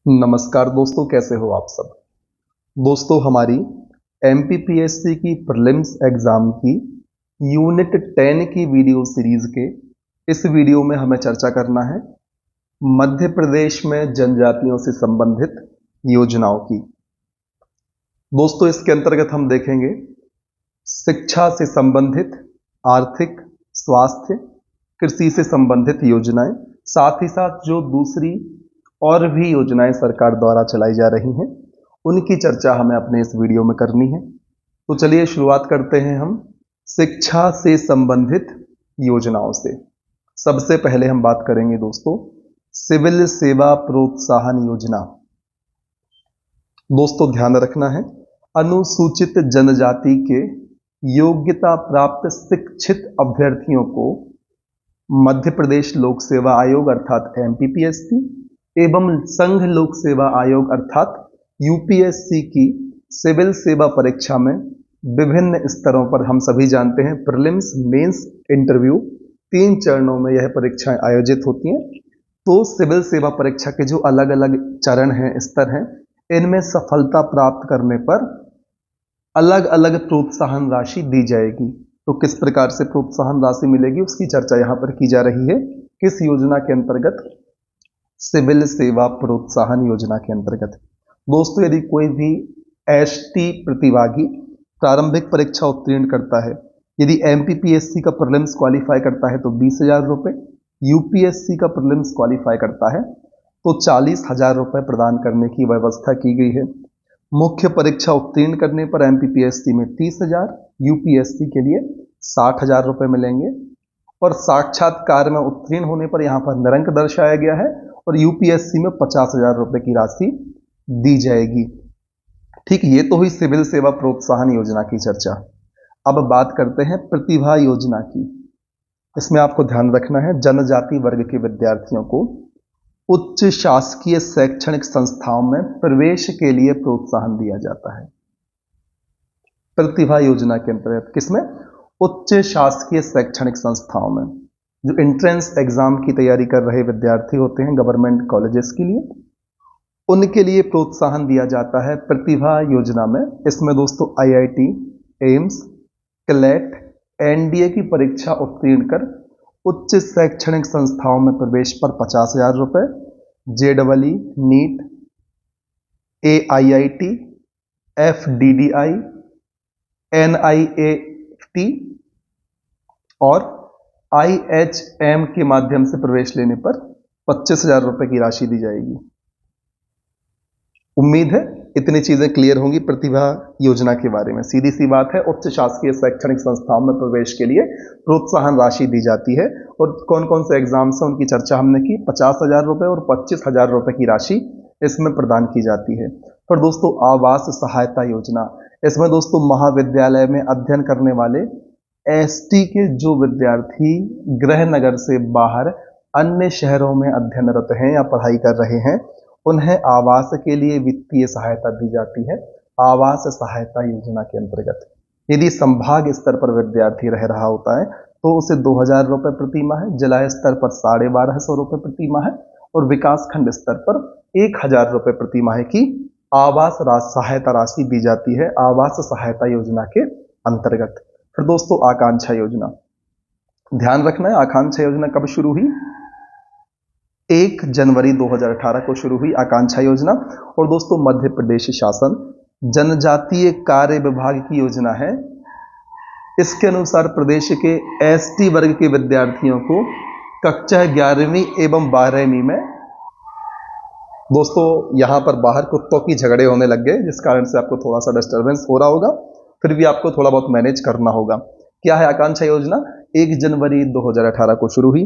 नमस्कार दोस्तों, कैसे हो आप सब। दोस्तों, हमारी एमपीपीएससी की प्रीलिम्स एग्जाम की यूनिट 10 की वीडियो सीरीज के इस वीडियो में हमें चर्चा करना है मध्य प्रदेश में जनजातियों से संबंधित योजनाओं की। दोस्तों, इसके अंतर्गत हम देखेंगे शिक्षा से संबंधित, आर्थिक, स्वास्थ्य, कृषि से संबंधित योजनाएं, साथ ही साथ जो दूसरी और भी योजनाएं सरकार द्वारा चलाई जा रही हैं उनकी चर्चा हमें अपने इस वीडियो में करनी है। तो चलिए शुरुआत करते हैं हम शिक्षा से संबंधित योजनाओं से। सबसे पहले हम बात करेंगे दोस्तों सिविल सेवा प्रोत्साहन योजना। दोस्तों, ध्यान रखना है, अनुसूचित जनजाति के योग्यता प्राप्त शिक्षित अभ्यर्थियों को मध्य प्रदेश लोक सेवा आयोग अर्थात एमपीपीएससी एवं संघ लोक सेवा आयोग अर्थात यूपीएससी की सिविल सेवा परीक्षा में विभिन्न स्तरों पर, हम सभी जानते हैं प्रीलिम्स, मेंस, इंटरव्यू, 3 चरणों में यह परीक्षाएं आयोजित होती हैं। तो सिविल सेवा परीक्षा के जो अलग अलग चरण हैं, स्तर हैं, इनमें सफलता प्राप्त करने पर अलग अलग प्रोत्साहन राशि दी जाएगी। तो किस प्रकार से प्रोत्साहन राशि मिलेगी उसकी चर्चा यहाँ पर की जा रही है। किस योजना के अंतर्गत? सिविल सेवा प्रोत्साहन योजना के अंतर्गत। दोस्तों, यदि कोई भी एसटी प्रतिभागी प्रारंभिक परीक्षा उत्तीर्ण करता है, यदि एमपीपीएससी का प्रीलिम्स क्वालिफाई करता है तो 20,000 रुपये, यूपीएससी का प्रीलिम्स क्वालिफाई करता है तो 40,000 रुपये प्रदान करने की व्यवस्था की गई है। मुख्य परीक्षा उत्तीर्ण करने पर एमपीपीएससी में 30,000, यूपीएससी के लिए 60,000 रुपये मिलेंगे और साक्षात्कार में उत्तीर्ण होने पर यहाँ पर निरंक दर्शाया गया है और यूपीएससी में 50,000 रुपये की राशि दी जाएगी। ठीक, ये तो हुई सिविल सेवा प्रोत्साहन योजना की चर्चा। अब बात करते हैं प्रतिभा योजना की। इसमें आपको ध्यान रखना है, जनजाति वर्ग के विद्यार्थियों को उच्च शासकीय शैक्षणिक संस्थाओं में प्रवेश के लिए प्रोत्साहन दिया जाता है। प्रतिभा योजना के अंतर्गत किसमें? उच्च शासकीय शैक्षणिक संस्थाओं में। जो एंट्रेंस एग्जाम की तैयारी कर रहे विद्यार्थी होते हैं गवर्नमेंट कॉलेजेस के लिए, उनके लिए प्रोत्साहन दिया जाता है प्रतिभा योजना में। इसमें दोस्तों आईआईटी, एम्स, क्लेट, एनडीए की परीक्षा उत्तीर्ण कर उच्च शैक्षणिक संस्थाओं में प्रवेश पर 50,000 रुपये, जेडबलई, नीट, एआईआईटी, एफडीडीआई, एनआईएटी और आईएचएम के माध्यम से प्रवेश लेने पर 25,000 रुपये की राशि दी जाएगी। उम्मीद है इतनी चीजें क्लियर होंगी प्रतिभा योजना के बारे में। सीधी सी बात है, उच्च शासकीय शैक्षणिक संस्थाओं में प्रवेश के लिए प्रोत्साहन राशि दी जाती है और कौन कौन से एग्जाम्स हैं उनकी चर्चा हमने की। 50,000 रुपये और 25,000 रुपये की राशि इसमें प्रदान की जाती है। पर दोस्तों आवास सहायता योजना, इसमें दोस्तों महाविद्यालय में अध्ययन करने वाले एसटी के जो विद्यार्थी गृह नगर से बाहर अन्य शहरों में अध्ययनरत हैं या पढ़ाई कर रहे हैं, उन्हें आवास के लिए वित्तीय सहायता दी जाती है आवास सहायता योजना के अंतर्गत। यदि संभाग स्तर पर विद्यार्थी रह रहा होता है तो उसे 2,000 रुपये प्रति माह, जिला स्तर पर 1,250 रुपये प्रति माह और विकास खंड स्तर पर 1,000 रुपये प्रति माह की आवास सहायता राशि दी जाती है आवास सहायता योजना के अंतर्गत। फिर दोस्तों आकांक्षा योजना, ध्यान रखना है, आकांक्षा योजना कब शुरू हुई? 1 जनवरी 2018 को शुरू हुई आकांक्षा योजना। और दोस्तों मध्य प्रदेश शासन जनजातीय कार्य विभाग की योजना है। इसके अनुसार प्रदेश के एसटी वर्ग के विद्यार्थियों को कक्षा 11वीं एवं 12वीं में, दोस्तों यहां पर बाहर कुत्तों की झगड़े होने लग गए जिस कारण से आपको थोड़ा सा डिस्टर्बेंस हो रहा होगा, फिर भी आपको थोड़ा बहुत मैनेज करना होगा। क्या है आकांक्षा योजना? 1 जनवरी 2018 को शुरू हुई।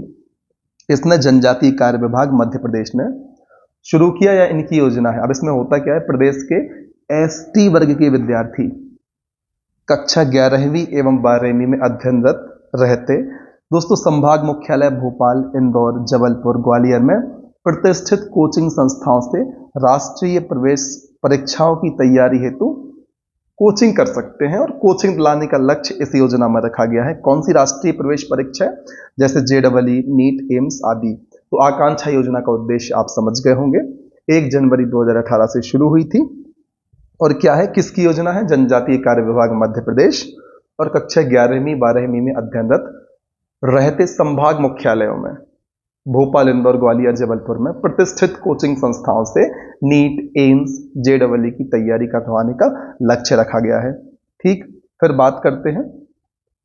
इसने जनजातीय कार्य विभाग मध्य प्रदेश ने शुरू किया या इनकी योजना है। अब इसमें होता क्या है, प्रदेश के एसटी वर्ग के विद्यार्थी कक्षा 11वीं एवं 12वीं में अध्ययनरत रहते दोस्तों संभाग मुख्यालय भोपाल, इंदौर, जबलपुर, ग्वालियर में प्रतिष्ठित कोचिंग संस्थाओं से राष्ट्रीय प्रवेश परीक्षाओं की तैयारी हेतु कोचिंग कर सकते हैं और कोचिंग दिलाने का लक्ष्य इस योजना में रखा गया है। कौन सी राष्ट्रीय प्रवेश परीक्षा है? जैसे जेडबलई, नीट, एम्स आदि। तो आकांक्षा योजना का उद्देश्य आप समझ गए होंगे। 1 जनवरी 2018 से शुरू हुई थी। और क्या है, किसकी योजना है? जनजातीय कार्य विभाग मध्य प्रदेश। और कक्षा 11वीं 12वीं में अध्ययनरत रहते संभाग मुख्यालयों में भोपाल, इंदौर, ग्वालियर, जबलपुर में प्रतिष्ठित कोचिंग संस्थाओं से नीट, एम्स, जेईई की तैयारी करवाने का लक्ष्य रखा गया है। ठीक, फिर बात करते हैं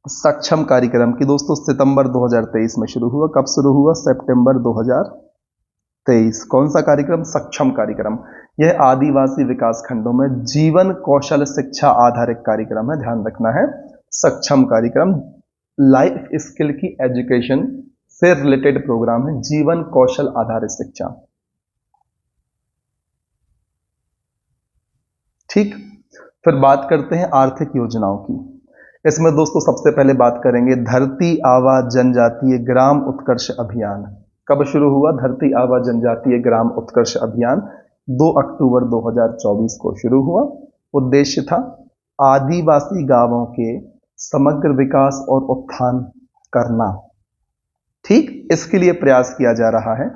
सक्षम कार्यक्रम की। दोस्तों सितंबर 2023 में शुरू हुआ। कब शुरू हुआ? सितंबर 2023। कौन सा कार्यक्रम? सक्षम कार्यक्रम। यह आदिवासी विकास खंडों में जीवन कौशल शिक्षा आधारित कार्यक्रम है, ध्यान रखना है। सक्षम कार्यक्रम लाइफ स्किल की एजुकेशन से रिलेटेड प्रोग्राम है, जीवन कौशल आधारित शिक्षा। ठीक, फिर बात करते हैं आर्थिक योजनाओं की। इसमें दोस्तों सबसे पहले बात करेंगे धरती आबा जनजातीय ग्राम उत्कर्ष अभियान। कब शुरू हुआ? धरती आबा जनजातीय ग्राम उत्कर्ष अभियान 2 अक्टूबर 2024 को शुरू हुआ। उद्देश्य था आदिवासी गांवों के समग्र विकास और उत्थान करना। ठीक, इसके लिए प्रयास किया जा रहा है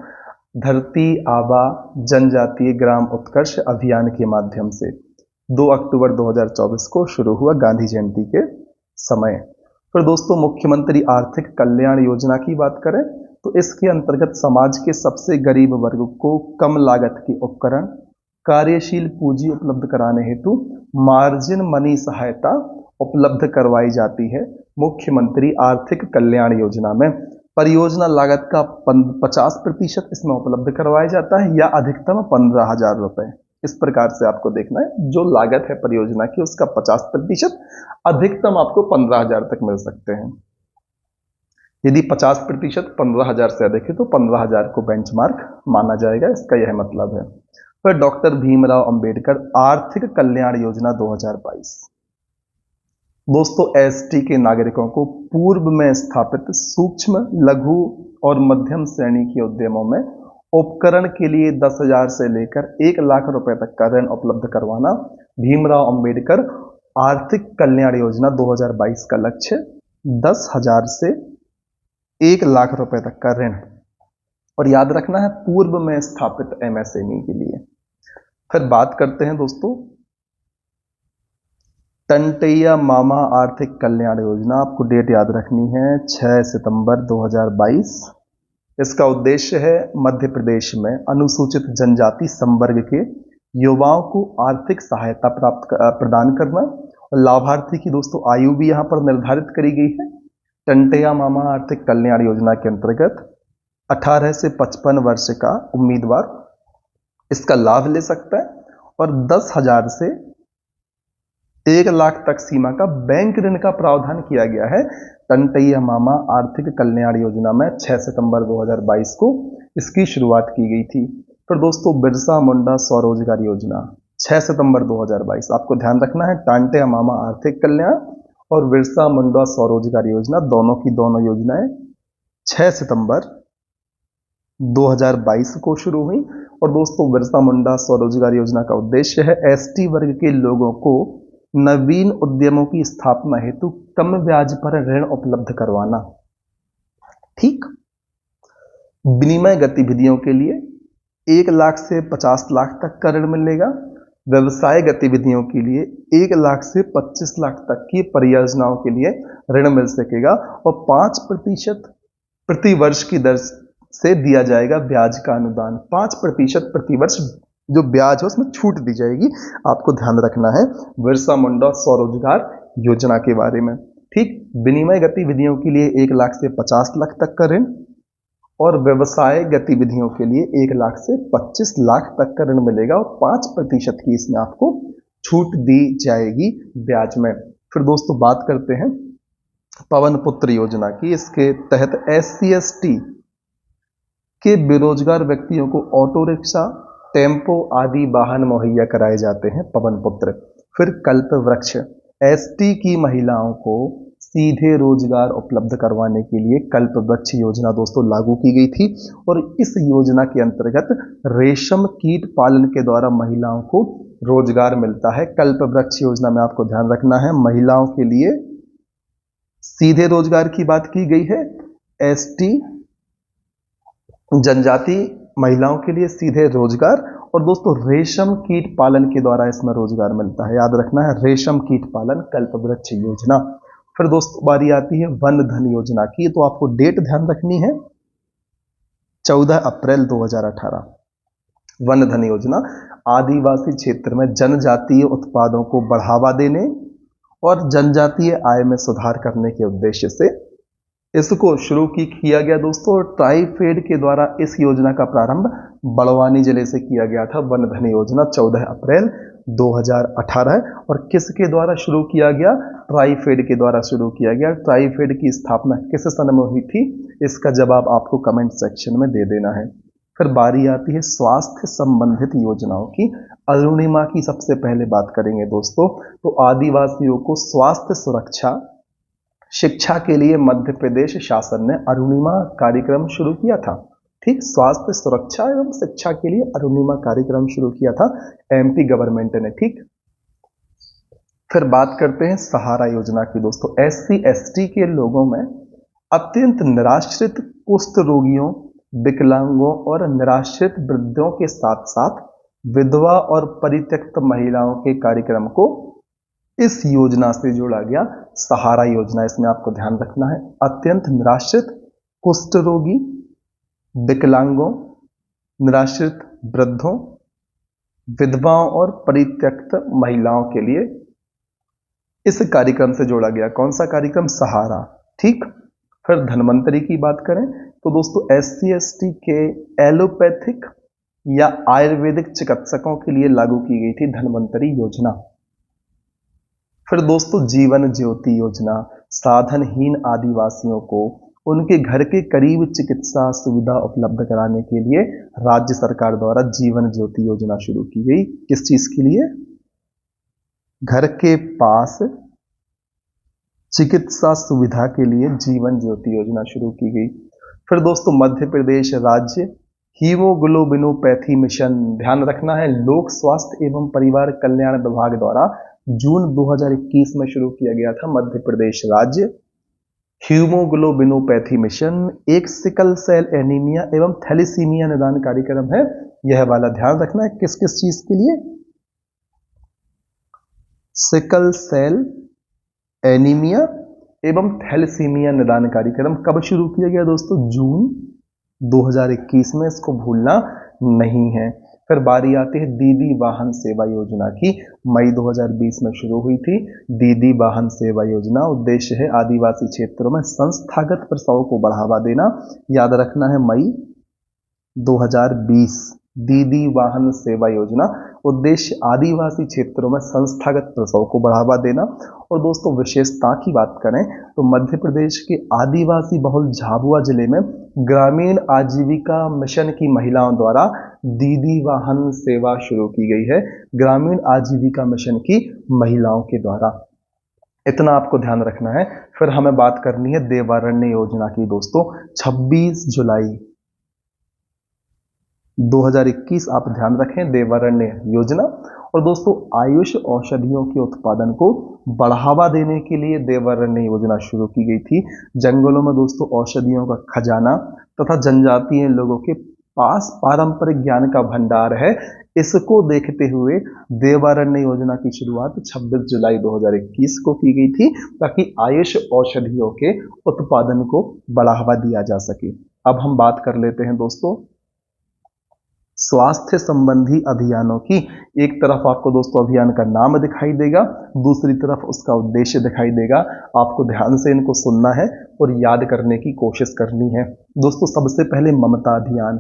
धरती आबा जनजातीय ग्राम उत्कर्ष अभियान के माध्यम से। 2 अक्टूबर 2024 को शुरू हुआ, गांधी जयंती के समय। फिर दोस्तों मुख्यमंत्री आर्थिक कल्याण योजना की बात करें तो इसके अंतर्गत समाज के सबसे गरीब वर्ग को कम लागत के उपकरण, कार्यशील पूंजी उपलब्ध कराने हेतु मार्जिन मनी सहायता उपलब्ध करवाई जाती है। मुख्यमंत्री आर्थिक कल्याण योजना में परियोजना लागत का 50% इसमें उपलब्ध करवाया जाता है या अधिकतम 15,000 रुपए। इस प्रकार से आपको देखना है, जो लागत है परियोजना की उसका 50%, अधिकतम आपको 15,000 तक मिल सकते हैं। यदि 50% 15,000 से अधिक है तो 15,000 को बेंचमार्क माना जाएगा, इसका यह मतलब है। फिर डॉक्टर भीमराव अंबेडकर आर्थिक कल्याण योजना 2022। दोस्तों एसटी के नागरिकों को पूर्व में स्थापित सूक्ष्म, लघु और मध्यम श्रेणी के उद्यमों में उपकरण के लिए 10,000 से लेकर 1 लाख रुपए तक का ऋण उपलब्ध करवाना भीमराव अंबेडकर आर्थिक कल्याण योजना 2022 का लक्ष्य। 10,000 से 1 लाख रुपए तक का ऋण, और याद रखना है पूर्व में स्थापित एमएसएमई के लिए। फिर बात करते हैं दोस्तों टंटैया मामा आर्थिक कल्याण योजना। आपको डेट याद रखनी है, 6 सितंबर 2022। इसका उद्देश्य है मध्य प्रदेश में अनुसूचित जनजाति संवर्ग के युवाओं को आर्थिक सहायता प्रदान करना। लाभार्थी की दोस्तों आयु भी यहाँ पर निर्धारित करी गई है। टंटैया मामा आर्थिक कल्याण योजना के अंतर्गत 18 से 55 वर्ष का उम्मीदवार इसका लाभ ले सकता है, और 10,000 से 1 लाख तक सीमा का बैंक ऋण का प्रावधान किया गया है। टंटैया मामा आर्थिक कल्याण योजना में 6 सितंबर 2022 को इसकी शुरुआत की गई थी। फिर दोस्तों बिरसा मुंडा स्वरोजगार योजना 6 सितंबर 2022। आपको ध्यान रखना है टंटैया मामा आर्थिक कल्याण और बिरसा मुंडा स्वरोजगार योजना दोनों की दोनों योजनाएं 6 सितंबर 2022 को शुरू हुई। और दोस्तों बिरसा मुंडा स्वरोजगार योजना का उद्देश्य है एसटी वर्ग के लोगों को नवीन उद्यमों की स्थापना हेतु कम ब्याज पर ऋण उपलब्ध करवाना। ठीक, विनिमय गतिविधियों के लिए 1 लाख से 50 लाख तक का ऋण मिलेगा। व्यवसाय गतिविधियों के लिए 1 लाख से 25 लाख तक की परियोजनाओं के लिए ऋण मिल सकेगा, और 5% प्रति वर्ष की दर से दिया जाएगा ब्याज का अनुदान। 5% प्रति वर्ष जो ब्याज है उसमें छूट दी जाएगी। आपको ध्यान रखना है बिरसा मुंडा स्वरोजगार योजना के बारे में। ठीक, विनिमय गतिविधियों के लिए 1 लाख से 50 लाख तक का ऋण, और व्यवसाय गतिविधियों के लिए 1 लाख से 25 लाख तक का ऋण मिलेगा, और 5% की इसमें आपको छूट दी जाएगी ब्याज में। फिर दोस्तों बात करते हैं पवन पुत्र योजना की। इसके तहत SC/ST के बेरोजगार व्यक्तियों को ऑटो रिक्शा, टेम्पो आदि वाहन मुहैया कराए जाते हैं, पवन पुत्र। फिर कल्प वृक्ष, एसटी की महिलाओं को सीधे रोजगार उपलब्ध करवाने के लिए कल्प वृक्ष योजना दोस्तों लागू की गई थी, और इस योजना के अंतर्गत रेशम कीट पालन के द्वारा महिलाओं को रोजगार मिलता है। कल्प वृक्ष योजना में आपको ध्यान रखना है महिलाओं के लिए सीधे रोजगार की बात की गई है। एसटी जनजाति महिलाओं के लिए सीधे रोजगार, और दोस्तों रेशम कीट पालन के द्वारा इसमें रोजगार मिलता है, याद रखना है, रेशम कीट पालन कल्पवृक्ष योजना। फिर दोस्तों बारी आती है वन धन योजना की, तो आपको डेट ध्यान रखनी है 14 अप्रैल 2018। वन धन योजना आदिवासी क्षेत्र में जनजातीय उत्पादों को बढ़ावा देने और जनजातीय आय में सुधार करने के उद्देश्य से इसको शुरू किया गया दोस्तों। ट्राइफेड के द्वारा इस योजना का प्रारंभ बड़वानी जिले से किया गया था। वन धन योजना 14 अप्रैल 2018 और किसके द्वारा शुरू किया गया? ट्राइफेड के द्वारा शुरू किया गया। ट्राइफेड की स्थापना किस सन में हुई थी? इसका जवाब आपको कमेंट सेक्शन में दे देना है। फिर बारी आती है स्वास्थ्य संबंधित योजनाओं की। अरुणिमा की सबसे पहले बात करेंगे दोस्तों। तो आदिवासियों को स्वास्थ्य सुरक्षा शिक्षा के लिए मध्य प्रदेश शासन ने अरुणिमा कार्यक्रम शुरू किया था। ठीक, स्वास्थ्य सुरक्षा एवं शिक्षा के लिए अरुणिमा कार्यक्रम शुरू किया था एमपी गवर्नमेंट ने। ठीक, फिर बात करते हैं सहारा योजना की दोस्तों। SC ST के लोगों में अत्यंत निराश्रित कुष्ठ रोगियों, विकलांगों और निराश्रित वृद्धों के साथ साथ विधवा और परित्यक्त महिलाओं के कार्यक्रम को इस योजना से जोड़ा गया। सहारा योजना, इसमें आपको ध्यान रखना है, अत्यंत निराश्रित कुष्ठ रोगी, विकलांगों, निराश्रित वृद्धों, विधवाओं और परित्यक्त महिलाओं के लिए इस कार्यक्रम से जोड़ा गया। कौन सा कार्यक्रम? सहारा। ठीक, फिर धन्वंतरी की बात करें तो दोस्तों SC ST के एलोपैथिक या आयुर्वेदिक चिकित्सकों के लिए लागू की गई थी धन्वंतरी योजना। फिर दोस्तों जीवन ज्योति योजना, साधनहीन आदिवासियों को उनके घर के करीब चिकित्सा सुविधा उपलब्ध कराने के लिए राज्य सरकार द्वारा जीवन ज्योति योजना शुरू की गई। किस चीज के लिए? घर के पास चिकित्सा सुविधा के लिए जीवन ज्योति योजना शुरू की गई। फिर दोस्तों मध्य प्रदेश राज्य हीमोग्लोबिनोपैथी मिशन, ध्यान रखना है, लोक स्वास्थ्य एवं परिवार कल्याण विभाग द्वारा जून 2021 में शुरू किया गया था। मध्य प्रदेश राज्य हीमोग्लोबिनोपैथी मिशन एक सिकल सेल एनीमिया एवं थैलेसीमिया निदान कार्यक्रम है। यह वाला ध्यान रखना है, किस किस चीज के लिए? सिकल सेल एनीमिया एवं थैलेसीमिया निदान कार्यक्रम कब शुरू किया गया दोस्तों? जून 2021 में, इसको भूलना नहीं है। फिर बारी आती है दीदी वाहन सेवा योजना की। मई 2020 में शुरू हुई थी दीदी वाहन सेवा योजना। उद्देश्य है आदिवासी क्षेत्रों में संस्थागत प्रसव को बढ़ावा देना। याद रखना है, मई 2020 दीदी वाहन सेवा योजना। उद्देश्य आदिवासी क्षेत्रों में संस्थागत प्रसव को बढ़ावा देना। और दोस्तों विशेषता की बात करें तो मध्य प्रदेश के आदिवासी बहुल झाबुआ जिले में ग्रामीण आजीविका मिशन की महिलाओं द्वारा दीदी वाहन सेवा शुरू की गई है। ग्रामीण आजीविका मिशन की महिलाओं के द्वारा, इतना आपको ध्यान रखना है। फिर हमें बात करनी है देवारण्य योजना की दोस्तों। 26 जुलाई 2021 आप ध्यान रखें, देवारण्य योजना। और दोस्तों आयुष औषधियों के उत्पादन को बढ़ावा देने के लिए देवारण्य योजना शुरू की गई थी। जंगलों में दोस्तों औषधियों का खजाना तथा जनजातीय लोगों के पास पारंपरिक ज्ञान का भंडार है। इसको देखते हुए देवारण्य योजना की शुरुआत 26 जुलाई 2021 को की गई थी, ताकि आयुष औषधियों के उत्पादन को बढ़ावा दिया जा सके। अब हम बात कर लेते हैं दोस्तों स्वास्थ्य संबंधी अभियानों की। एक तरफ आपको दोस्तों अभियान का नाम दिखाई देगा, दूसरी तरफ उसका उद्देश्य दिखाई देगा। आपको ध्यान से इनको सुनना है और याद करने की कोशिश करनी है। दोस्तों सबसे पहले ममता अभियान।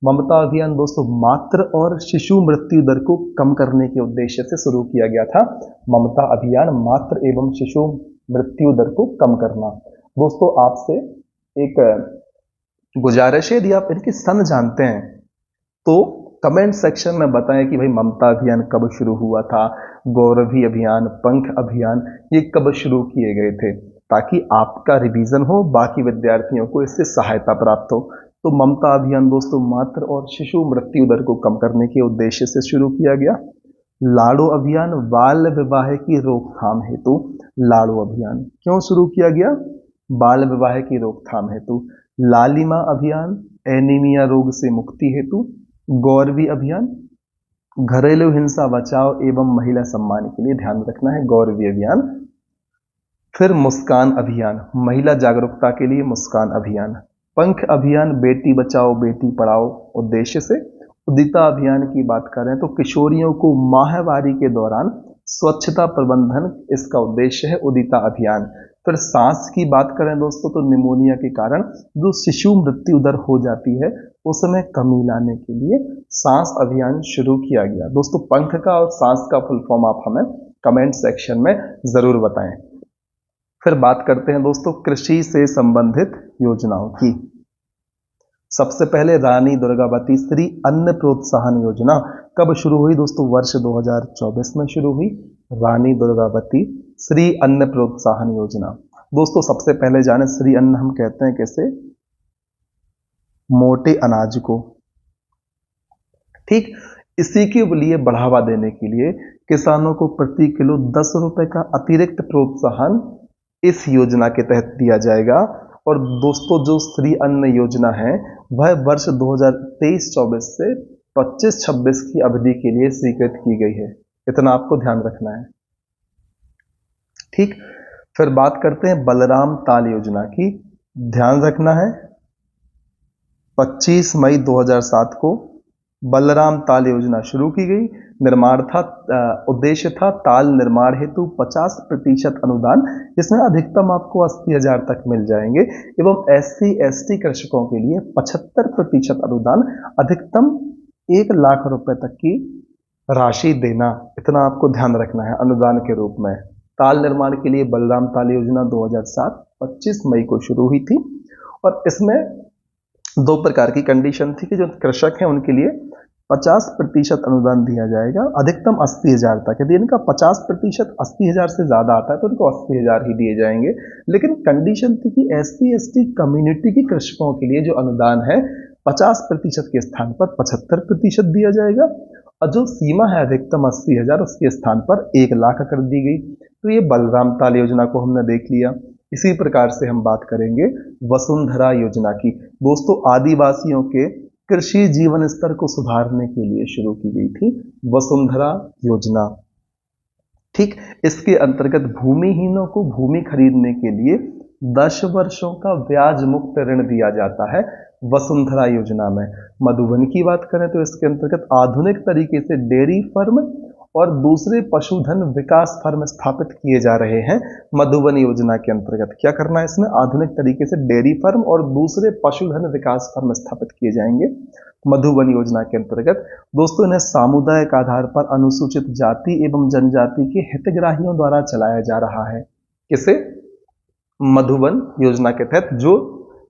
ममता अभियान दोस्तों मातृ और शिशु मृत्यु दर को कम करने के उद्देश्य से शुरू किया गया था। ममता अभियान मातृ एवं शिशु मृत्यु दर को कम करना। दोस्तों आपसे एक गुजारिश है, यदि आप इनके सन जानते हैं तो कमेंट सेक्शन में बताएं कि भाई ममता अभियान कब शुरू हुआ था, गौरवी अभियान, पंख अभियान ये कब शुरू किए गए थे, ताकि आपका रिवीजन हो, बाकी विद्यार्थियों को इससे सहायता प्राप्त हो। तो ममता अभियान दोस्तों मातृ और शिशु मृत्यु दर को कम करने के उद्देश्य से शुरू किया गया। लाड़ो अभियान बाल विवाह की रोकथाम हेतु। लाड़ो अभियान क्यों शुरू किया गया? बाल विवाह की रोकथाम हेतु। लालिमा अभियान एनीमिया रोग से मुक्ति हेतु। गौरवी अभियान घरेलू हिंसा बचाव एवं महिला सम्मान के लिए ध्यान रखना है गौरवी अभियान। फिर मुस्कान अभियान, महिला जागरूकता के लिए मुस्कान अभियान। पंख अभियान, बेटी बचाओ बेटी पढ़ाओ उद्देश्य से। उदिता अभियान की बात करें तो किशोरियों को माहवारी के दौरान स्वच्छता प्रबंधन इसका उद्देश्य है उदिता अभियान। फिर सांस की बात करें दोस्तों तो निमोनिया के कारण जो शिशु मृत्यु दर हो जाती है उसमें कमी लाने के लिए सांस अभियान शुरू किया गया। दोस्तों पंख का और सांस का फुल फॉर्म आप हमें कमेंट सेक्शन में जरूर बताएं। फिर बात करते हैं दोस्तों कृषि से संबंधित योजनाओं की। सबसे पहले रानी दुर्गावती श्री अन्न प्रोत्साहन योजना कब शुरू हुई दोस्तों? वर्ष 2024 में शुरू हुई रानी दुर्गावती श्री अन्न प्रोत्साहन योजना। दोस्तों सबसे पहले जाने श्री अन्न हम कहते हैं कैसे? मोटे अनाज को, ठीक। इसी के लिए बढ़ावा देने के लिए किसानों को प्रति किलो 10 रुपए का अतिरिक्त प्रोत्साहन इस योजना के तहत दिया जाएगा। और दोस्तों जो श्री अन्न योजना है वह वर्ष 2023-24 से 25-26 की अवधि के लिए स्वीकृत की गई है, इतना आपको ध्यान रखना है, ठीक। फिर बात करते हैं बलराम ताल योजना की। ध्यान रखना है 25 मई 2007 को बलराम ताल योजना शुरू की गई। निर्माण था उद्देश्य था ताल निर्माण हेतु 50% अनुदान, जिसमें अधिकतम आपको 80,000 तक मिल जाएंगे, एवं SC/ST कृषकों के लिए 75% अनुदान, अधिकतम 1 लाख रुपए तक की राशि देना, इतना आपको ध्यान रखना है अनुदान के रूप में। ताल निर्माण के लिए बलराम ताल योजना 2007 25 मई को शुरू हुई थी और इसमें 2 प्रकार की कंडीशन थी कि जो कृषक हैं उनके लिए 50% अनुदान दिया जाएगा, अधिकतम 80,000 तक। यदि इनका 50% 80,000 से ज्यादा आता है तो उनको 80,000 ही दिए जाएंगे। लेकिन कंडीशन थी कि SC/ST कम्युनिटी के कृषकों के लिए जो अनुदान है 50% के स्थान पर 75% दिया जाएगा, और जो सीमा है अधिकतम 80,000 उसके स्थान पर 1 लाख कर दी गई। तो ये बलराम ताल योजना को हमने देख लिया। इसी प्रकार से हम बात करेंगे वसुंधरा योजना की। दोस्तों आदिवासियों के कृषि जीवन स्तर को सुधारने के लिए शुरू की गई थी वसुंधरा योजना, ठीक। इसके अंतर्गत भूमिहीनों को भूमि खरीदने के लिए 10 वर्षों का ब्याज मुक्त ऋण दिया जाता है वसुंधरा योजना में। मधुबन की बात करें तो इसके अंतर्गत आधुनिक तरीके से डेयरी फर्म और दूसरे पशुधन विकास फर्म स्थापित किए जा रहे हैं मधुबन योजना के अंतर्गत। क्या करना है इसमें? आधुनिक तरीके से डेयरी फर्म और दूसरे पशुधन विकास फर्म स्थापित किए जाएंगे मधुबन योजना के अंतर्गत। दोस्तों इन्हें सामुदायिक आधार पर अनुसूचित जाति एवं जनजाति के हितग्राहियों द्वारा चलाया जा रहा है। किसे? मधुबन योजना के तहत जो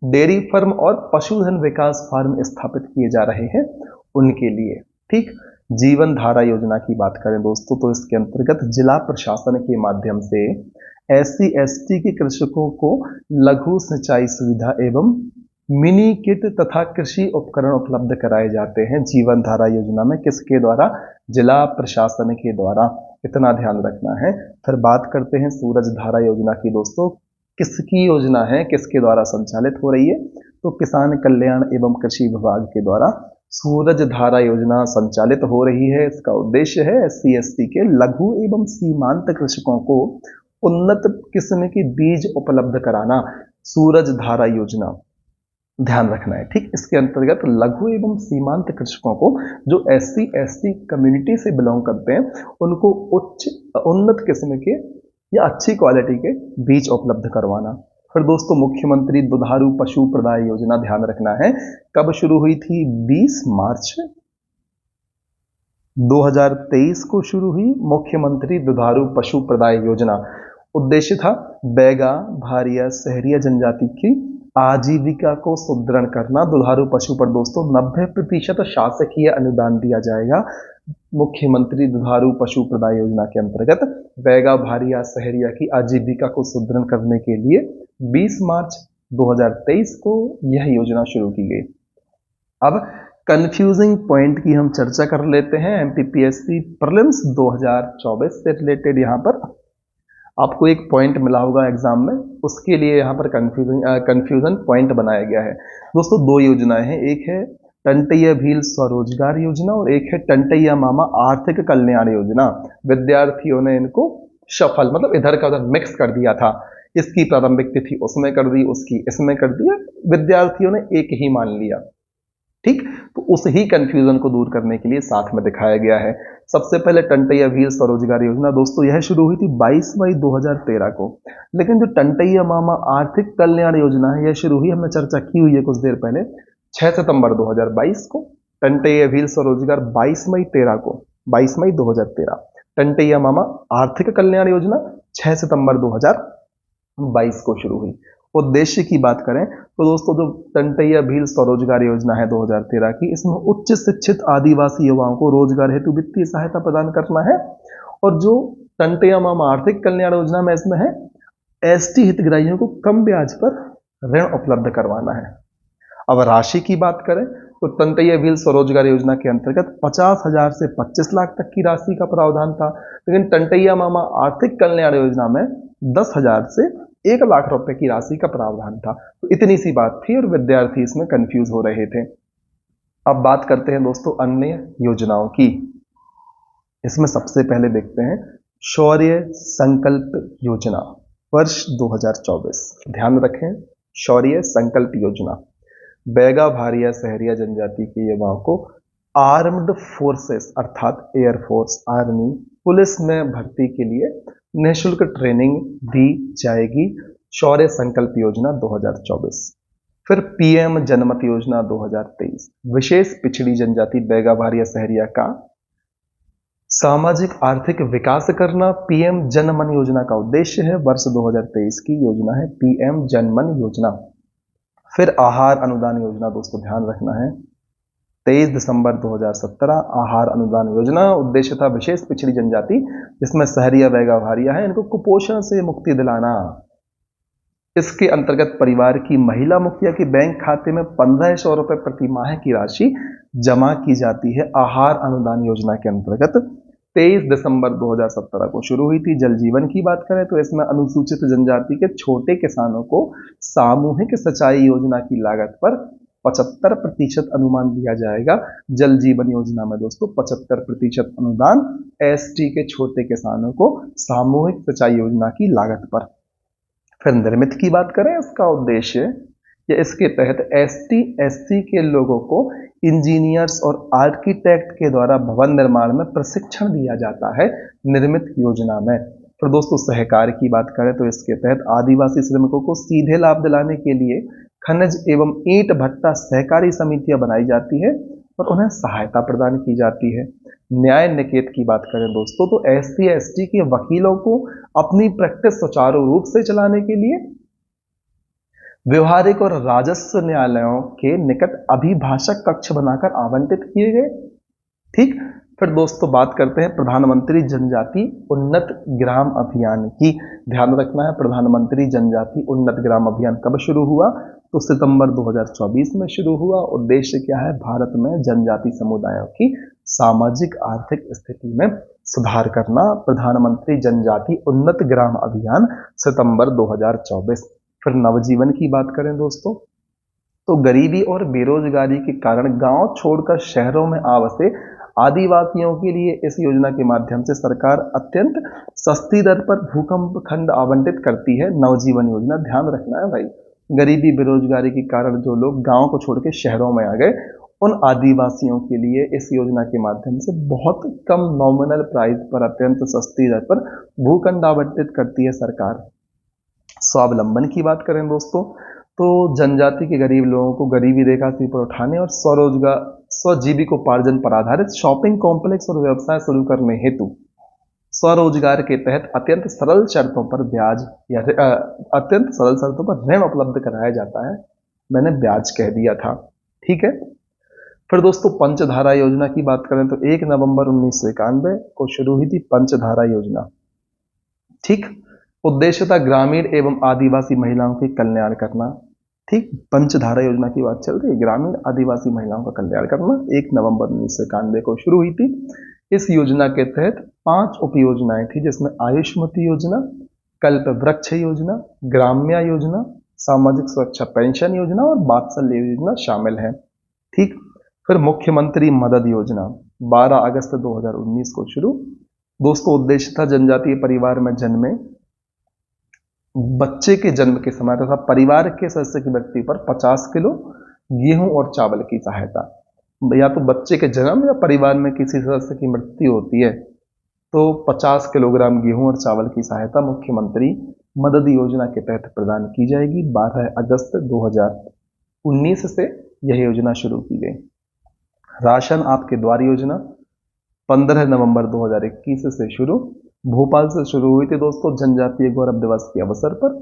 डेयरी फर्म और पशुधन विकास फर्म स्थापित किए जा रहे हैं उनके लिए, ठीक। जीवन धारा योजना की बात करें दोस्तों तो इसके अंतर्गत जिला प्रशासन के माध्यम से SC/ST के कृषकों को लघु सिंचाई सुविधा एवं मिनी किट तथा कृषि उपकरण उपलब्ध कराए जाते हैं जीवन धारा योजना में। किसके द्वारा? जिला प्रशासन के द्वारा, इतना ध्यान रखना है। फिर बात करते हैं सूरज धारा योजना की। दोस्तों किसकी योजना है, किसके द्वारा संचालित हो रही है? तो किसान कल्याण एवं कृषि विभाग के द्वारा सूरज धारा योजना संचालित हो रही है। इसका उद्देश्य है SC/ST के लघु एवं सीमांत कृषकों को उन्नत किस्म के बीज उपलब्ध कराना, सूरज धारा योजना, ध्यान रखना है, ठीक। इसके अंतर्गत लघु एवं सीमांत कृषकों को जो SC/ST कम्युनिटी से बिलोंग करते हैं उनको उन्नत किस्म के या अच्छी क्वालिटी के बीज उपलब्ध करवाना। फिर दोस्तों मुख्यमंत्री दुधारू पशु प्रदाय योजना, ध्यान रखना है कब शुरू हुई थी? 20 मार्च 2023 को शुरू हुई मुख्यमंत्री दुधारू पशु प्रदाय योजना। उद्देश्य था बैगा, भारिया, सहरिया जनजाति की आजीविका को सुदृढ़ करना। दुधारू पशु पर दोस्तों 90% शासकीय अनुदान दिया जाएगा मुख्यमंत्री दुधारू पशु प्रदाय योजना के अंतर्गत। बैगा, भारिया, सहरिया की आजीविका को सुदृढ़ करने के लिए 20 मार्च 2023 को यह योजना शुरू की गई। अब कंफ्यूजिंग पॉइंट की हम चर्चा कर लेते हैं। MPPSC प्रीलिम्स 2024 से रिलेटेड यहाँ पर आपको एक पॉइंट मिला होगा एग्जाम में, उसके लिए यहाँ पर कंफ्यूजन पॉइंट बनाया गया है। दोस्तों 2 योजनाएं हैं, एक है टंटैया भील स्वरोजगार योजना और एक है टंटैया मामा आर्थिक कल्याण योजना। विद्यार्थियों ने इनको शफल मतलब इधर का उधर मिक्स कर दिया था। इसकी प्रारंभिक तिथि उसमें कर दी, उसकी इसमें कर दिया, विद्यार्थियों ने एक ही मान लिया। ठीक, तो उस ही कंफ्यूजन को दूर करने के लिए साथ में दिखाया गया है। सबसे पहले टंटैया भील स्वरोजगार योजना दोस्तों यह शुरू हुई थी 22 मई 2013 को, लेकिन जो टंटैया मामा आर्थिक कल्याण योजना है यह शुरू हुई, हमने चर्चा की हुई है कुछ देर पहले, 6 सितंबर 2022 को। टंटैया भील स्वरोजगार 22 मई 2013, टंटैया मामा आर्थिक कल्याण योजना 6 सितंबर 2022 को शुरू हुई। उद्देश्य की बात करें तो दोस्तों जो टंटैया भील स्वरोजगार योजना है 2013 की, इसमें उच्च शिक्षित आदिवासी युवाओं को रोजगार हेतु वित्तीय सहायता प्रदान करना है। और जो टंटैया मामा आर्थिक कल्याण योजना में इसमें है एसटी हितग्राहियों को कम ब्याज पर ऋण उपलब्ध करवाना है। अब राशि की बात करें तो टंटैया भील स्वरोजगार योजना के अंतर्गत 50,000 से 25 लाख तक की राशि का प्रावधान था, लेकिन टंटैया मामा आर्थिक कल्याण योजना में 10,000 से 1 लाख रुपए की राशि का प्रावधान था। तो इतनी सी बात थी और विद्यार्थी इसमें कंफ्यूज हो रहे थे। अब बात करते हैं दोस्तों अन्य योजनाओं की। इसमें सबसे पहले देखते हैं शौर्य संकल्प योजना वर्ष 2024। ध्यान रखें, शौर्य संकल्प योजना बैगा भारिया सहरिया जनजाति के युवाओं को आर्म्ड फोर्सेस अर्थात एयरफोर्स, आर्मी, पुलिस में भर्ती के लिए निःशुल्क ट्रेनिंग दी जाएगी। शौर्य संकल्प योजना 2024। फिर पीएम जनमत योजना 2023, विशेष पिछड़ी जनजाति बैगा भारिया सहरिया का सामाजिक आर्थिक विकास करना पीएम जनमन योजना का उद्देश्य है। वर्ष 2023 की योजना है पीएम जनमन योजना। फिर आहार अनुदान योजना दोस्तों ध्यान रखना है 23 दिसंबर 2017 आहार अनुदान योजना। उद्देश्य था विशेष पिछड़ी जनजाति जिसमें सहरिया बैगा भारिया है इनको कुपोषण से मुक्ति दिलाना। इसके अंतर्गत परिवार की महिला मुखिया के बैंक खाते में 1500 रुपए प्रति माह की राशि जमा की जाती है। आहार अनुदान योजना के अंतर्गत 23 दिसंबर 2017 को शुरू हुई थी। जल जीवन की बात करें तो इसमें अनुसूचित जनजाति के छोटे किसानों को सामूहिक सिंचाई योजना की लागत पर 75% अनुमान दिया जाएगा। जल जीवन योजना में दोस्तों 75% अनुदान एसटी के छोटे किसानों को सामूहिक सिंचाई योजना की लागत पर। फिर निर्मित की बात करें, इसका उद्देश्य या इसके तहत एसटी एससी के लोगों को इंजीनियर्स और आर्किटेक्ट के द्वारा भवन निर्माण में प्रशिक्षण दिया जाता है निर्मित योजना में। फिर दोस्तों सहकार की बात करें तो इसके तहत आदिवासी श्रमिकों को सीधे लाभ दिलाने के लिए खनिज एवं ईंट भट्टा सहकारी समितियां बनाई जाती है और उन्हें सहायता प्रदान की जाती है। न्याय निकेत की बात करें दोस्तों तो एससी एसटी के वकीलों को अपनी प्रैक्टिस सुचारू रूप से चलाने के लिए व्यवहारिक और राजस्व न्यायालयों के निकट अभिभाषक कक्ष बनाकर आवंटित किए गए। ठीक, फिर दोस्तों बात करते हैं प्रधानमंत्री जनजाति उन्नत ग्राम अभियान की। ध्यान रखना है प्रधानमंत्री जनजाति उन्नत ग्राम अभियान कब शुरू हुआ तो सितंबर 2024 में शुरू हुआ। उद्देश्य क्या है, भारत में जनजाति समुदायों की सामाजिक आर्थिक स्थिति में सुधार करना। प्रधानमंत्री जनजाति उन्नत ग्राम अभियान सितंबर 2024। फिर नवजीवन की बात करें दोस्तों तो गरीबी और बेरोजगारी के कारण गांव छोड़कर शहरों में आ बसे आदिवासियों के लिए इस योजना के माध्यम से सरकार अत्यंत सस्ती दर पर भूकंप खंड आवंटित करती है। नवजीवन योजना ध्यान रखना है भाई, गरीबी बेरोजगारी के कारण जो लोग गांव को छोड़ के शहरों में आ गए उन आदिवासियों के लिए इस योजना के माध्यम से बहुत कम नॉमिनल प्राइस पर अत्यंत सस्ती दर पर भूखंड आवंटित करती है सरकार। स्वावलंबन की बात करें दोस्तों तो जनजाति के गरीब लोगों को गरीबी रेखा से ऊपर उठाने और स्वरोजगार स्वजीविकोपार्जन पर आधारित शॉपिंग कॉम्प्लेक्स और व्यवसाय शुरू करने हेतु स्वरोजगार के तहत अत्यंत सरल शर्तों पर ब्याज या अत्यंत सरल शर्तों पर ऋण उपलब्ध कराया जाता है। मैंने ब्याज कह दिया था, ठीक है। फिर दोस्तों पंचधारा योजना की बात करें तो 1 नवंबर 1991 को शुरू हुई थी पंचधारा योजना। ठीक, उद्देश्य था ग्रामीण एवं आदिवासी महिलाओं के कल्याण करना। ठीक, पंचधारा योजना की बात चल रही है, ग्रामीण आदिवासी महिलाओं का कल्याण करना। 1 नवंबर 1991 को शुरू हुई थी। इस योजना के तहत 5 उप योजनाएं थी जिसमें आयुष्मती योजना, कल्प वृक्ष योजना, ग्राम्या योजना, सामाजिक सुरक्षा पेंशन योजना और वात्सल्य योजना शामिल है। ठीक, फिर मुख्यमंत्री मदद योजना 12 अगस्त 2019 को शुरू। दोस्तों उद्देश्य था जनजातीय परिवार में जन्मे बच्चे के जन्म के समय तथा परिवार के सदस्य की मृत्यु पर 50 किलो गेहूं और चावल की सहायता। या तो बच्चे के जन्म या परिवार में किसी सदस्य की मृत्यु होती है तो 50 किलोग्राम गेहूं और चावल की सहायता मुख्यमंत्री मदद योजना के तहत प्रदान की जाएगी। 12 अगस्त 2019 से यह योजना शुरू की गई। राशन आपके द्वार योजना 15 नवंबर 2021 से शुरू, भोपाल से शुरू हुई थी दोस्तों। जनजातीय गौरव दिवस के अवसर पर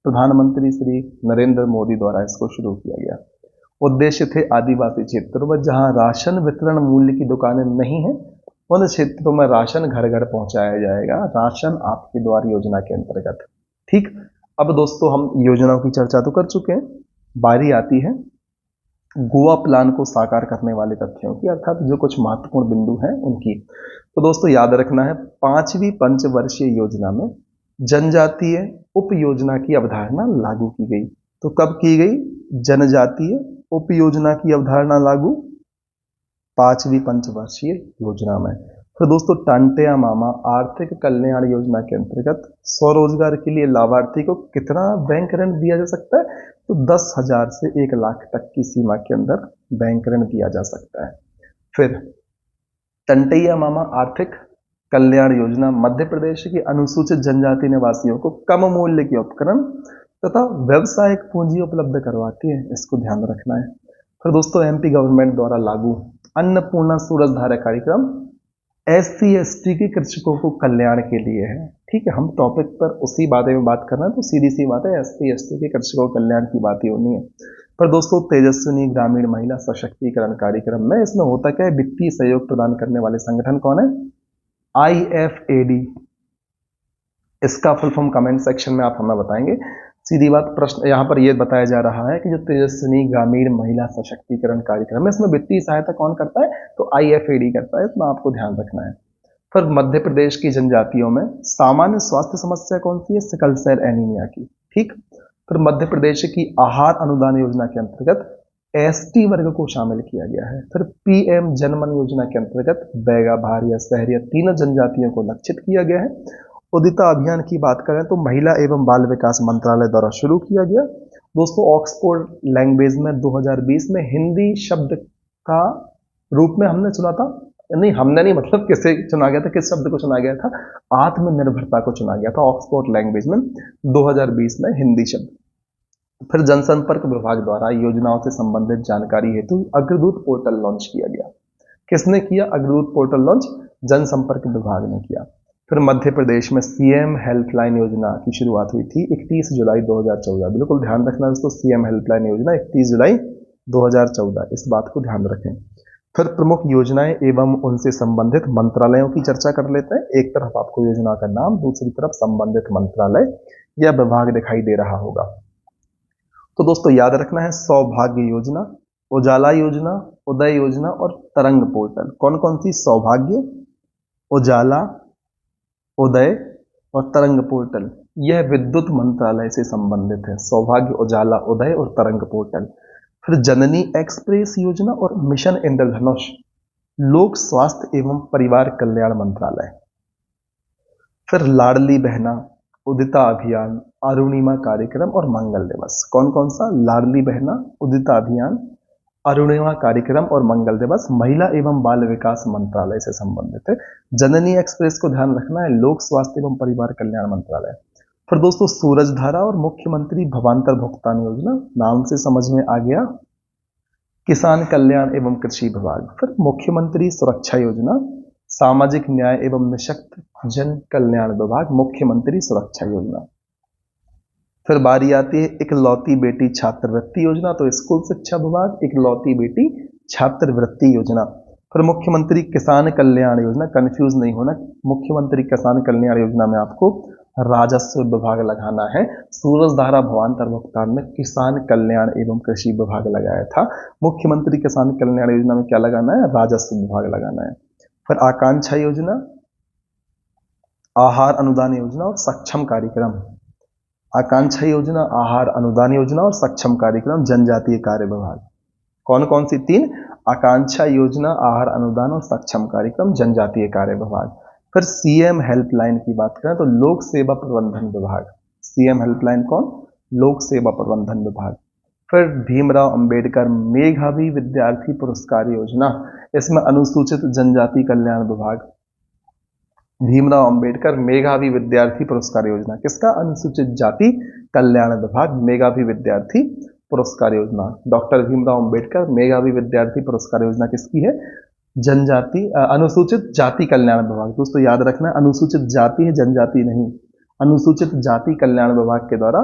प्रधानमंत्री श्री नरेंद्र मोदी द्वारा इसको शुरू किया गया। उद्देश्य थे आदिवासी क्षेत्रों में जहां राशन वितरण मूल्य की दुकानें नहीं हैं उन क्षेत्रों में राशन घर घर पहुंचाया जाएगा, राशन आपके द्वार योजना के अंतर्गत। ठीक, अब दोस्तों हम योजनाओं की चर्चा तो कर चुके हैं, बारी आती है गोवा प्लान को साकार करने वाले तथ्यों की, अर्थात जो कुछ महत्वपूर्ण बिंदु हैं उनकी। तो दोस्तों याद रखना है 5वीं पंचवर्षीय योजना में जनजातीय उप योजना की अवधारणा लागू की गई। तो कब की गई? जनजातीय उप योजना की अवधारणा लागू 5वीं पंचवर्षीय योजना में। फिर दोस्तों टांटिया मामा आर्थिक कल्याण योजना के अंतर्गत स्वरोजगार के लिए लाभार्थी को कितना बैंक ऋण दिया जा सकता है? तो 10,000 से 1 लाख तक की सीमा के अंदर बैंक ऋण दिया जा सकता है। फिर टंटैया मामा आर्थिक कल्याण योजना मध्य प्रदेश की अनुसूचित जनजाति निवासियों को कम मूल्य के उपकरण तथा व्यवसायिक पूंजी उपलब्ध करवाती है, इसको ध्यान रखना है। फिर दोस्तों एमपी गवर्नमेंट द्वारा लागू अन्नपूर्णा सूरजधारा कार्यक्रम SC/ST के कृषकों को कल्याण के लिए है। ठीक है, हम टॉपिक पर उसी बारे में बात कर रहे हैं तो सीधी सी बात है SC/ST के कृषकों के कल्याण की बात ही होनी है। पर दोस्तों तेजस्विनी ग्रामीण महिला सशक्तिकरण कार्यक्रम में इसमें होता क्या है? वित्तीय सहयोग प्रदान करने वाले संगठन कौन है? IFAD। इसका फुल फॉर्म कमेंट सेक्शन में आप हमें बताएंगे। सीधी बात, प्रश्न यहाँ पर यह बताया जा रहा है कि जो तेजस्विनी ग्रामीण महिला सशक्तिकरण कार्यक्रम है इसमें वित्तीय सहायता कौन करता है? तो IFAD करता है, इसमें आपको ध्यान रखना है। फिर मध्य प्रदेश की जनजातियों में सामान्य स्वास्थ्य समस्या कौन सी है? सिकल सेल एनीमिया की। ठीक, फिर मध्य प्रदेश की आहार अनुदान योजना के अंतर्गत ST वर्ग को शामिल किया गया है। फिर PM जनमन योजना के अंतर्गत बैगा, भारिया, सहरिया तीनों जनजातियों को लक्षित किया गया है। उदिता अभियान की बात करें तो महिला एवं बाल विकास मंत्रालय द्वारा शुरू किया गया। दोस्तों ऑक्सफोर्ड लैंग्वेज में 2020 में हिंदी शब्द का रूप में हमने चुना था, नहीं हमने नहीं, मतलब किसे चुना गया था, किस शब्द को चुना गया था? आत्मनिर्भरता को चुना गया था ऑक्सफोर्ड लैंग्वेज में 2020 में हिंदी शब्द। फिर जनसंपर्क विभाग द्वारा योजनाओं से संबंधित जानकारी हेतु अग्रदूत पोर्टल लॉन्च किया गया। किसने किया अग्रदूत पोर्टल लॉन्च? जनसंपर्क विभाग ने किया। फिर मध्य प्रदेश में CM हेल्पलाइन योजना की शुरुआत हुई थी 31 जुलाई 2014। बिल्कुल ध्यान रखना दोस्तों, CM हेल्पलाइन योजना 31 जुलाई 2014, इस बात को ध्यान रखें। फिर प्रमुख योजनाएं एवं उनसे संबंधित मंत्रालयों की चर्चा कर लेते हैं। एक तरफ आपको योजना का नाम, दूसरी तरफ संबंधित मंत्रालय या विभाग दिखाई दे रहा होगा। तो दोस्तों याद रखना है सौभाग्य योजना, उजाला योजना, उदय योजना और तरंग पोर्टल। कौन कौन सी? सौभाग्य, उजाला, उदय और तरंग पोर्टल, यह विद्युत मंत्रालय से संबंधित है। सौभाग्य, उजाला, उदय और तरंग पोर्टल। फिर जननी एक्सप्रेस योजना और मिशन इंद्रधनुष लोक स्वास्थ्य एवं परिवार कल्याण मंत्रालय। फिर लाडली बहना, उदिता अभियान, अरुणिमा कार्यक्रम और मंगल दिवस। कौन कौन सा? लाडली बहना, उदिता अभियान, अरुणिमा कार्यक्रम और मंगल दिवस महिला एवं बाल विकास मंत्रालय से संबंधित है। जननी एक्सप्रेस को ध्यान रखना है लोक स्वास्थ्य एवं परिवार कल्याण मंत्रालय। फिर दोस्तों सूरजधारा और मुख्यमंत्री भवांतर भुगतान योजना, नाम से समझ में आ गया, किसान कल्याण एवं कृषि विभाग। फिर मुख्यमंत्री सुरक्षा योजना, सामाजिक न्याय एवं निःशक्त जन कल्याण विभाग, मुख्यमंत्री सुरक्षा योजना। फिर बारी आती है इकलौती बेटी छात्रवृत्ति योजना, तो स्कूल शिक्षा विभाग, इकलौती बेटी छात्रवृत्ति योजना। फिर मुख्यमंत्री किसान कल्याण योजना, कंफ्यूज नहीं होना, मुख्यमंत्री किसान कल्याण योजना में आपको राजस्व विभाग लगाना है। सूरजधारा भवांतर भुगतान में किसान कल्याण एवं कृषि विभाग लगाया था। मुख्यमंत्री किसान कल्याण योजना में क्या लगाना है? राजस्व विभाग लगाना है। फिर आकांक्षा योजना, आहार अनुदान योजना और सक्षम कार्यक्रम। आकांक्षा योजना, आहार अनुदान योजना और सक्षम कार्यक्रम, जनजातीय कार्य विभाग। कौन कौन सी 3? आकांक्षा योजना, आहार अनुदान और सक्षम कार्यक्रम, जनजातीय कार्य विभाग। फिर सीएम हेल्पलाइन की बात करें तो लोक सेवा प्रबंधन विभाग। सीएम हेल्पलाइन कौन? लोक सेवा प्रबंधन विभाग। फिर भीमराव अंबेडकर मेधावी विद्यार्थी पुरस्कार योजना, इसमें अनुसूचित जनजाति कल्याण विभाग। भीमराव अंबेडकर मेधावी विद्यार्थी पुरस्कार योजना किसका? अनुसूचित जाति कल्याण विभाग, मेधावी विद्यार्थी पुरस्कार योजना। डॉक्टर भीमराव अंबेडकर मेधावी विद्यार्थी पुरस्कार योजना किसकी है? जनजाति अनुसूचित जाति कल्याण विभाग। दोस्तों याद रखना, अनुसूचित जाति है, जनजाति नहीं। अनुसूचित जाति कल्याण विभाग के द्वारा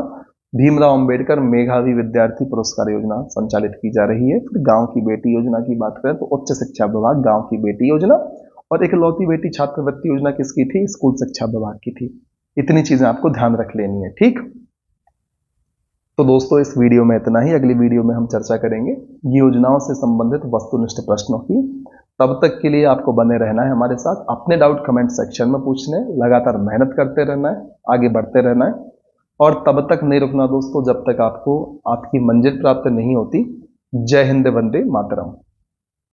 भीमराव अंबेडकर मेधावी विद्यार्थी पुरस्कार योजना संचालित की जा रही है। फिर गांव की बेटी योजना की बात करें तो उच्च शिक्षा विभाग गांव की बेटी योजना, और इकलौती बेटी छात्रवृत्ति योजना किसकी थी? स्कूल शिक्षा विभाग की थी। इतनी चीजें आपको ध्यान रख लेनी है, ठीक। तो दोस्तों इस वीडियो में इतना ही। अगली वीडियो में हम चर्चा करेंगे योजनाओं से संबंधित वस्तुनिष्ठ प्रश्नों की। तब तक के लिए आपको बने रहना है हमारे साथ, अपने डाउट कमेंट सेक्शन में पूछने, लगातार मेहनत करते रहना है, आगे बढ़ते रहना है, और तब तक नहीं रुकना दोस्तों जब तक आपको आपकी मंजिल प्राप्त नहीं होती। जय हिंद, वंदे मातरम।